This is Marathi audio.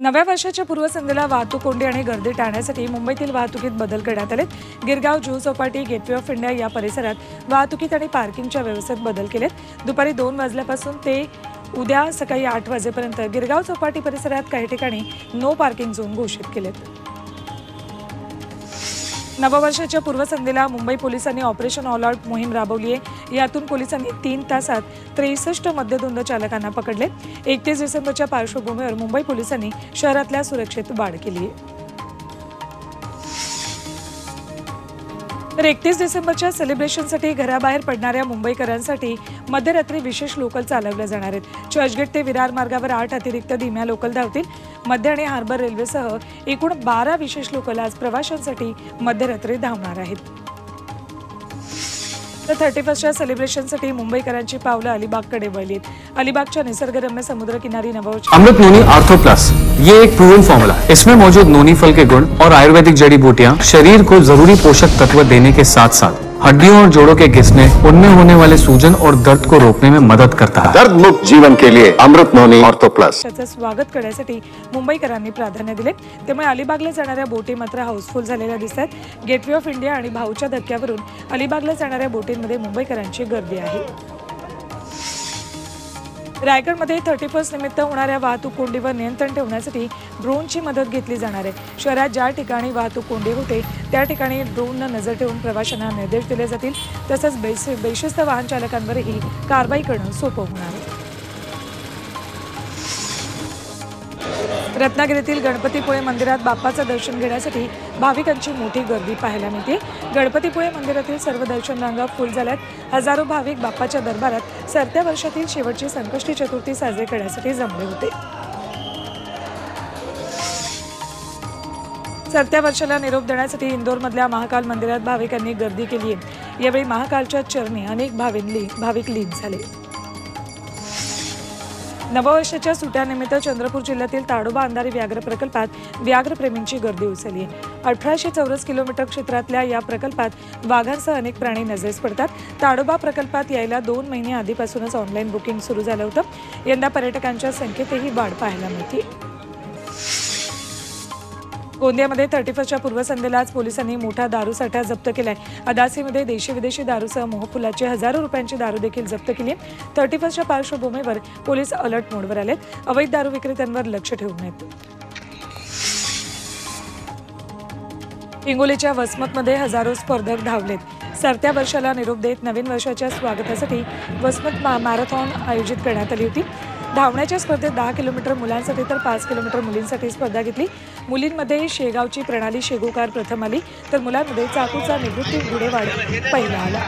नव्या वर्षाच्या पूर्वसंध्येला वाहतूक कोंडी आणि गर्दी टाळण्यासाठी मुंबईतील वाहतुकीत बदल करण्यात आले। Girgaon Juhu Chowpatty gateway of India या परिसरात वाहतुकीत आणि पार्किंगच्या व्यवस्थेत बदल केलेत। दुपारी 2 वाजल्यापासून ते उद्या सकाळी 8 वाजेपर्यंत गिरगाव चौपाटी परिसरात काही ठिकाणी नो पार्किंग झोन घोषित केलेत। नववर्षाच्या पूर्वसंध्येला मुंबई पोलिसांनी ऑपरेशन ऑल आउट मोहीम राबवली आहे। यातून पोलिसांनी 3 तासात 63 मद्यधुंद चालकांना पकडले। 31 डिसेंबरच्या पार्श्वभूमीवर मुंबई पोलिसांनी शहरातल्या सुरक्षेत वाढ केली आहे। तर 31 डिसेंबरच्या सेलिब्रेशनसाठी घराबाहेर पडणाऱ्या मुंबईकरांसाठी मध्यरात्री विशेष लोकल चालवल्या जाणार आहेत। चर्चगेट ते विरार मार्गावर 8 अतिरिक्त धीम्या लोकल धावतील। मध्य आणि हार्बर रेल्वेसह एकूण 12 विशेष लोकल आज प्रवाशांसाठी मध्यरात्री धावणार आहेत। तर 31च्या सेलिब्रेशनसाठी मुंबईकरांची पावलं अलिबागकडे वळली आहेत। अलिबागच्या निसर्गरम्य समुद्रकिनारी नववर्ष अमृत नोनी आर्थो प्लस ये एक प्रूवन फॉर्मूला है। इसमें मौजूद नोनी फल के गुण और आयुर्वेदिक जड़ी बूटियां शरीर को जरूरी पोषक तत्व देने के साथ साथ हड्डियों और जोड़ों के घिसने, उनमें होने वाले सूजन और दर्द को रोकने में मदद करता है। दर्द मुक्त जीवन के लिए अमृत नोनी ऑर्थो प्लस। त्याचं स्वागत करण्यासाठी मुंबईकरांनी प्राधान्य दिले। त्यामुळे अलिबागला जाणाऱ्या बोटी मात्र हाऊसफुल झालेल्या दिसतात। गेटवे ऑफ इंडिया आणि भाऊच्या धक्क्यावरून अलिबागला जाणाऱ्या बोटींमध्ये मुंबईकरांची गर्दी आहे। रायगडमध्ये 31 निमित्त होणाऱ्या वाहतूक कोंडीवर नियंत्रण ठेवण्यासाठी ड्रोनची मदत घेतली जाणार आहे। शहरात ज्या ठिकाणी वाहतूक कोंडी होते त्या ठिकाणी ड्रोननं नजर ठेवून प्रवाशांना निर्देश दिले जातील। तसंच बेशिस्त वाहन चालकांवरही कारवाई करणं सोपं होणार आहे। रत्नागिरीतील गणपतीपुळे मंदिरात बाप्पाचं दर्शन घेण्यासाठी भाविकांची मोठी गर्दी पाहायला मिळते। गणपतीपुळे मंदिरातील सर्व दर्शन रांगा फुल झाल्यात। हजारो भाविक बाप्पाच्या दरबारात सरत्या वर्षातील शेवटची संकष्टी चतुर्थी साजरी करण्यासाठी जमले होते। सरत्या वर्षाला निरोप देण्यासाठी इंदोरमधल्या महाकाल मंदिरात भाविकांनी गर्दी केली आहे। यावेळी महाकालच्या चरणी अनेक भाविक लीन झाले। नववर्षाच्या सुट्ट्यानिमित्त चंद्रपूर जिल्ह्यातील ताडोबा अंधारी व्याघ्र प्रकल्पात व्याघ्रप्रेमींची गर्दी उसळली आहे। 1800 चौरस किलोमीटर क्षेत्रातल्या या प्रकल्पात वाघांसह अनेक प्राणी नजरेस पडतात। ताडोबा प्रकल्पात यायला 2 महिने आधीपासूनच ऑनलाईन बुकिंग सुरू झालं होतं। यंदा पर्यटकांच्या संख्येतही वाढ पाहायला मिळते। गोंदियामध्ये 31च्या पूर्वसंध्येला आज पोलिसांनी मोठा दारूसाठा जप्त केलाय। अदासीमध्ये देशी विदेशी दारूसह मोहफुलाची हजारो रुपयांची दारू देखील जप्त केली आहे। 31च्या पार्श्वभूमीवर पोलीस अलर्ट मोडवर आलेत। अवैध दारू विक्रेत्यांवर लक्ष ठेवून आहेत। हिंगोलीच्या वसमतमध्ये हजारो स्पर्धक धावलेत। सरत्या वर्षाला निरोप देत नवीन वर्षाच्या स्वागतासाठी वसमत मॅरेथॉन आयोजित करण्यात आली होती। धावण्याच्या स्पर्धेत 10 किलोमीटर मुलांसाठी तर 5 किलोमीटर मुलींसाठी स्पर्धा घेतली। मुलींमध्ये शेगावची प्रणाली शेगोकार प्रथम आली, तर मुलांमध्ये चाकूचा निवृत्ती गुडेवाड पहिला आला।